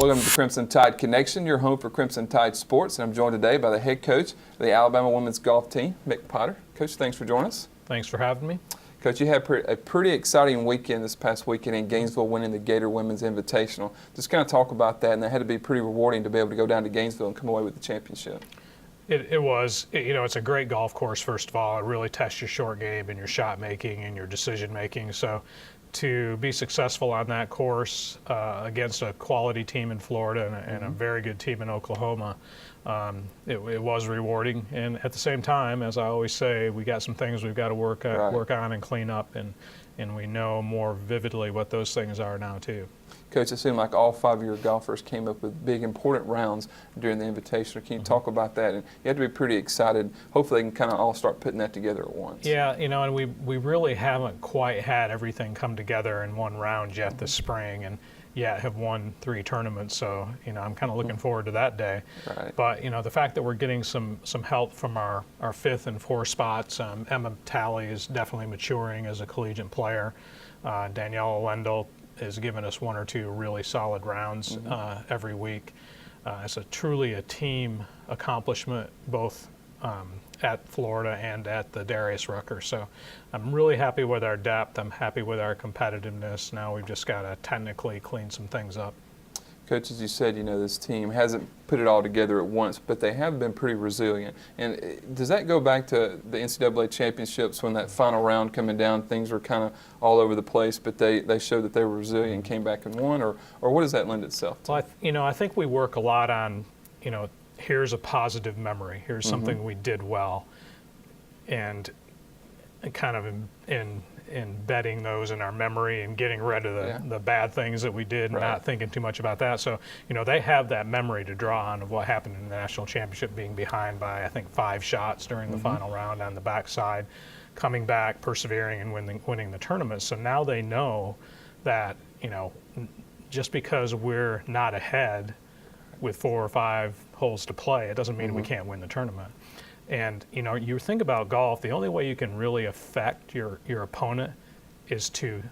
Welcome to the Crimson Tide Connection, your home for Crimson Tide sports. And I'm joined today by the head coach of the Alabama women's golf team, Mick Potter. Coach, thanks for joining us. Thanks for having me. Coach, you had a pretty exciting weekend this past weekend in Gainesville, winning the Gator Women's Invitational. Just kind of talk about that, and that had to be pretty rewarding to be able to go down to Gainesville and come away with the championship. It was. It's a great golf course, first of all. It really tests your short game and your shot making and your decision making. So to be successful on that course against a quality team in Florida and a very good team in Oklahoma, it was rewarding. And at the same time, as I always say, we got some things we've got to work on and clean up, and we know more vividly what those things are now too. Coach, it seemed like all 5 of your golfers came up with big, important rounds during the Invitational. Can you talk about that? And you have to be pretty excited. Hopefully they can kind of all start putting that together at once. Yeah, and we really haven't quite had everything come together in one round yet this spring, and yet have won 3 tournaments. So, I'm kind of looking forward to that day. Right. But, the fact that we're getting some help from our 5th and 4th spots, Emma Talley is definitely maturing as a collegiate player. Danielle Lendl has given us 1 or 2 really solid rounds every week. It's truly a team accomplishment, both at Florida and at the Darius Rucker. So I'm really happy with our depth. I'm happy with our competitiveness. Now we've just got to technically clean some things up. Coach, as you said, this team hasn't put it all together at once, but they have been pretty resilient. And does that go back to the NCAA championships when that final round coming down, things were kind of all over the place, but they showed that they were resilient and came back and won, or what does that lend itself to? Well, I think we work a lot on, here's a positive memory, here's something we did well, and kind of embedding those in our memory and getting rid of the bad things that we did and not thinking too much about that. So, they have that memory to draw on of what happened in the national championship, being behind by, I think, 5 shots during the final round on the backside, coming back, persevering, and winning the tournament. So now they know that, just because we're not ahead with 4 or 5 holes to play, it doesn't mean we can't win the tournament. And, you think about golf, the only way you can really affect your opponent is to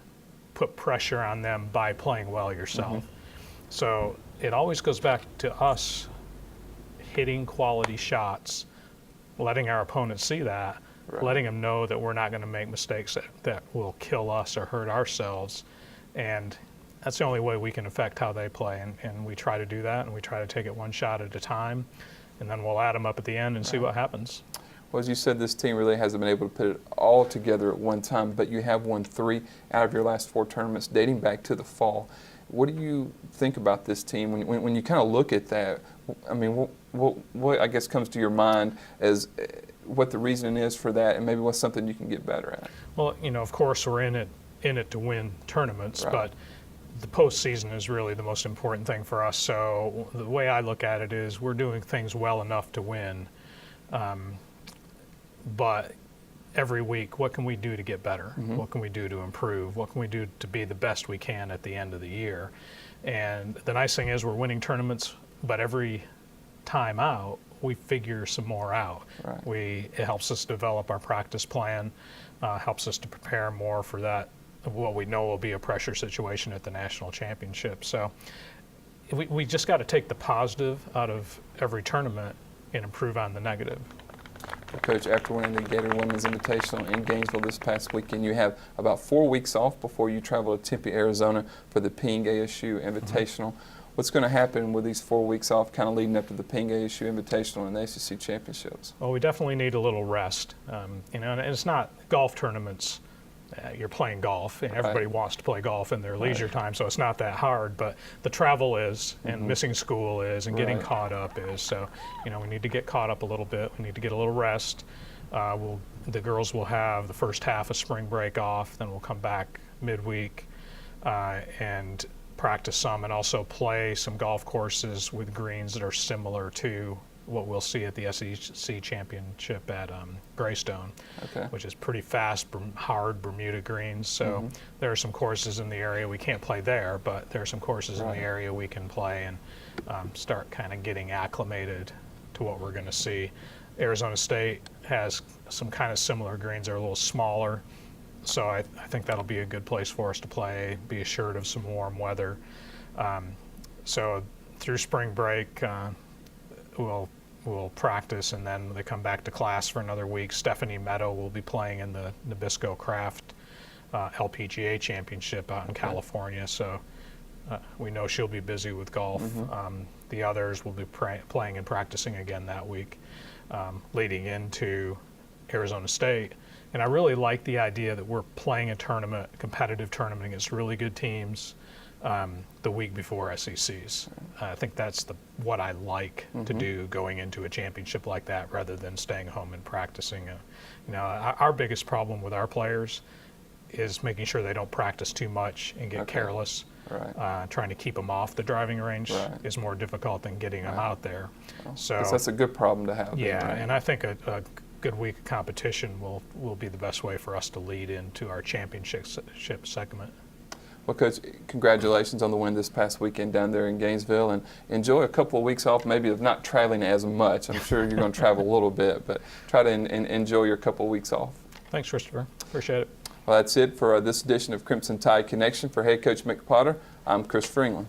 put pressure on them by playing well yourself. So it always goes back to us hitting quality shots, letting our opponents see that, letting them know that we're not going to make mistakes that will kill us or hurt ourselves. And that's the only way we can affect how they play. And we try to do that, and we try to take it one shot at a time. And then we'll add them up at the end and see what happens. Well, as you said, this team really hasn't been able to put it all together at one time, but you have won 3 out of your last 4 tournaments dating back to the fall. What do you think about this team when you kind of look at that? I mean, what I guess comes to your mind as what the reasoning is for that, and maybe what's something you can get better at? Well, of course, we're in it to win tournaments, but the postseason is really the most important thing for us. So the way I look at it is we're doing things well enough to win, but every week, what can we do to get better? What can we do to improve? What can we do to be the best we can at the end of the year? And the nice thing is we're winning tournaments, but every time out, we figure some more out. It helps us develop our practice plan, helps us to prepare more for that, what we know will be a pressure situation at the national championship. So we just got to take the positive out of every tournament and improve on the negative. Coach, after winning the Gator Women's Invitational in Gainesville this past weekend, you have about 4 weeks off before you travel to Tempe, Arizona for the Ping ASU Invitational. What's going to happen with these 4 weeks off kind of leading up to the Ping ASU Invitational and the ACC Championships? Well, we definitely need a little rest. And it's not golf tournaments. You're playing golf, and everybody wants to play golf in their leisure time, so it's not that hard. But the travel is, and missing school is, and getting caught up is. So, we need to get caught up a little bit. We need to get a little rest. The girls will have the first half of spring break off, then we'll come back midweek and practice some, and also play some golf courses with greens that are similar to what we'll see at the SEC Championship at Greystone, which is pretty fast, hard Bermuda greens. So there are some courses in the area we can't play there, but there are some courses in the area we can play and start kind of getting acclimated to what we're going to see. Arizona State has some kind of similar greens. They're a little smaller, so I think that'll be a good place for us to play, be assured of some warm weather. So through spring break, we'll practice, and then they come back to class for another week. Stephanie Meadow will be playing in the Nabisco Craft LPGA Championship out in California, so we know she'll be busy with golf. The others will be playing and practicing again that week, leading into Arizona State. And I really like the idea that we're playing a tournament, a competitive tournament against really good teams the week before SECs. I think that's what I like to do going into a championship like that, rather than staying home and practicing. Our biggest problem with our players is making sure they don't practice too much and get careless. Right. Trying to keep them off the driving range is more difficult than getting them out there. Well, So that's a good problem to have. yeah, then, right? and I think a good week of competition will be the best way for us to lead into our championship segment. Well, Coach, congratulations on the win this past weekend down there in Gainesville, and enjoy a couple of weeks off, maybe of not traveling as much. I'm sure you're going to travel a little bit, but try to enjoy your couple of weeks off. Thanks, Christopher. Appreciate it. Well, that's it for this edition of Crimson Tide Connection. For head coach Mick Potter, I'm Chris Freeland.